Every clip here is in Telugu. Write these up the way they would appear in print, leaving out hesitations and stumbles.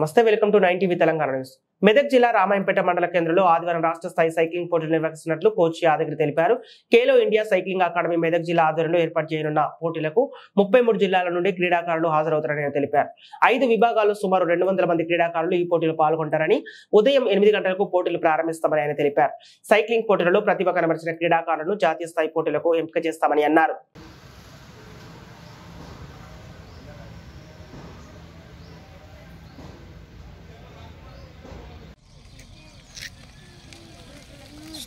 నమస్తే, welcome to 9 TV Telangana news. Medak జిల్లా రామాయంపేట మండల కేంద్రంలో ఆదివారం రాష్ట్ర స్థాయి సైక్లింగ్ పోటీలు నిర్వహిస్తున్నట్లు కోచ్ యాదగిరి తెలిపారు. Khelo India cycling academy Medak జిల్లా ఆధ్వర్యంలో ఏర్పాటు చేయనున్న పోటీలకు 33 జిల్లాల నుండి క్రీడాకారులు హాజరవుతారని ఆయన తెలిపారు. 5 విభాగాల్లో సుమారు 200 మంది క్రీడాకారులు ఈ పోటీలో పాల్గొంటారని, ఉదయం 8 గంటలకు పోటీలు ప్రారంభిస్తామని ఆయన తెలిపారు. సైక్లింగ్ పోటీలలో ప్రతిభ కనబరిచిన క్రీడాకారులను జాతీయ స్థాయి పోటీలకు ఎంపిక చేస్తామని అన్నారు.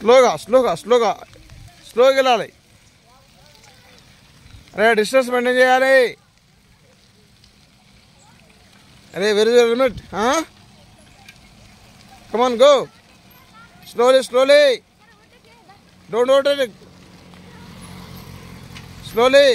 స్లోగా వెళ్ళాలి. అరే డిస్టెన్స్ మెయింటైన్ చేయాలి. అరే very helmet. Come on go slowly. Don't overtake. Slowly.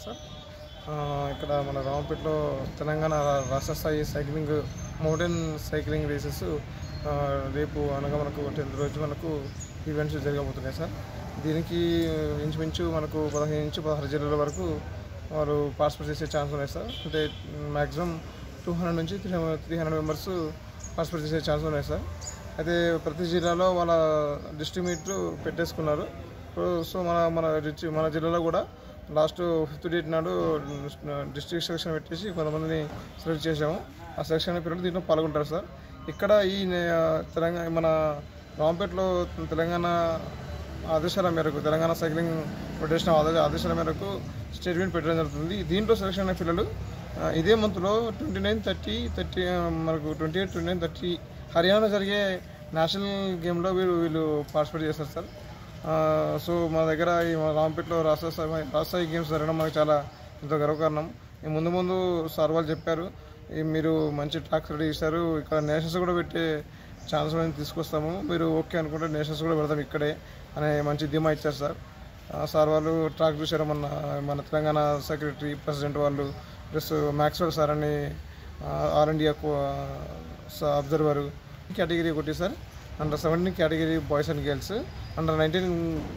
Sir ఇక్కడ మన రామపేటలో తెలంగాణ రాష్ట్ర స్థాయి సైక్లింగ్ మౌంటైన్ సైక్లింగ్ రేసెస్ రేపు అనగా మనకు 10th రోజు మనకు ఈవెంట్స్ జరగబోతున్నాయి సార్. దీనికి ఇంచుమించు మనకు 15 నుంచి 16 జిల్లాల వరకు వారు పార్టిసిపేట్ చేసే ఛాన్స్ ఉన్నాయి సార్. అంటే మ్యాక్సిమం 200 నుంచి 300 మెంబర్స్ పార్టిసిపేట్ చేసే ఛాన్స్ ఉన్నాయి సార్. అయితే ప్రతి జిల్లాలో వాళ్ళ డిస్ట్రిక్ట్ మీట్లు పెట్టేసుకున్నారు. సో మన జిల్లాలో కూడా లాస్ట్ 5th డేట్ నాడు డిస్ట్రిక్ట్ సెలక్షన్ పెట్టేసి కొంతమందిని సెలెక్ట్ చేసాము. ఆ సెలక్షన్ పిల్లలు దీంట్లో పాల్గొంటారు సార్. ఇక్కడ ఈ తెలంగాణ మన రామపేటలో తెలంగాణ ఆదేశాల మేరకు, తెలంగాణ సైక్లింగ్ ఫెడరేషన్ ఆదేశాల మేరకు స్టేట్ ఈవెంట్ పెట్టడం జరుగుతుంది. దీంట్లో సెలక్షన్ అయిన పిల్లలు ఇదే మంత్లో 29, 30 మనకు 28, 29, 30 హర్యానా జరిగే నేషనల్ గేమ్లో వీళ్ళు పార్టిసిపేట్ చేస్తారు సార్. సో మా దగ్గర ఈ రామపేటలో రాష్ట్ర స్థాయి గేమ్స్ జరగడం మనకు చాలా ఎంతో గర్వకారణం. ముందు సార్ వాళ్ళు చెప్పారు, మీరు మంచి ట్రాక్స్ రెడీ చేశారు, ఇక్కడ నేషనల్స్ కూడా పెట్టే ఛాన్స్ అనేది తీసుకొస్తాము, మీరు ఓకే అనుకుంటే నేషనల్స్ కూడా పెడతాం ఇక్కడే అనే మంచి ధీమా ఇచ్చారు సార్. సార్ వాళ్ళు ట్రాక్ చూసారు. మన తెలంగాణ సెక్రటరీ ప్రెసిడెంట్ వాళ్ళు ప్లస్ మ్యాక్స్వెల్ సార్ అని ఆల్ ఇండియా అబ్జర్వరు కేటగిరీ ఒకటి sir. Under 17 category boys and girls, under 19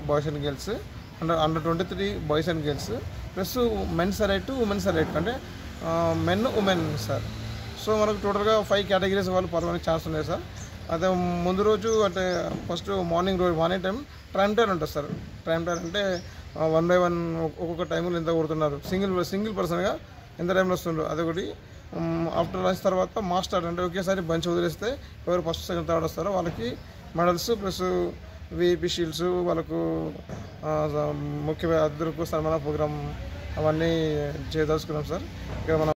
boys and girls, under 23 boys and girls, plus men's right, women's right అంటే మెన్ ఉమెన్ సార్. సో మనకు టోటల్గా 5 కేటగిరీస్ వాళ్ళు పాల్గొనే ఛాన్స్ ఉన్నాయి సార్. అదే ముందు రోజు అంటే ఫస్ట్ మార్నింగ్ రోజు మార్నింగ్ టైం ప్రైమ్ టైర్ ఉంటుంది సార్. ప్రైమ్ టైర్ అంటే 1 by 1 ఒక్కొక్క టైంలో ఎంత కొడుతున్నారు, సింగిల్ పర్సన్గా ఎంత టైంలో వస్తుండ్రు అదొకటి. ఆఫ్టర్ లంచ్ తర్వాత మాస్టర్ అంటే ఒకేసారి బంచ్ వదిలేస్తే ఎవరు ఫస్ట్ సెకండ్ థర్డ్ వస్తారో వాళ్ళకి మెడల్స్ ప్లస్ విఐపి షీల్డ్స్, వాళ్ళకు ముఖ్య అతిథులకు సన్మాన ప్రోగ్రామ్ అవన్నీ చేయదలుచుకున్నాం సార్. ఇక్కడ మనం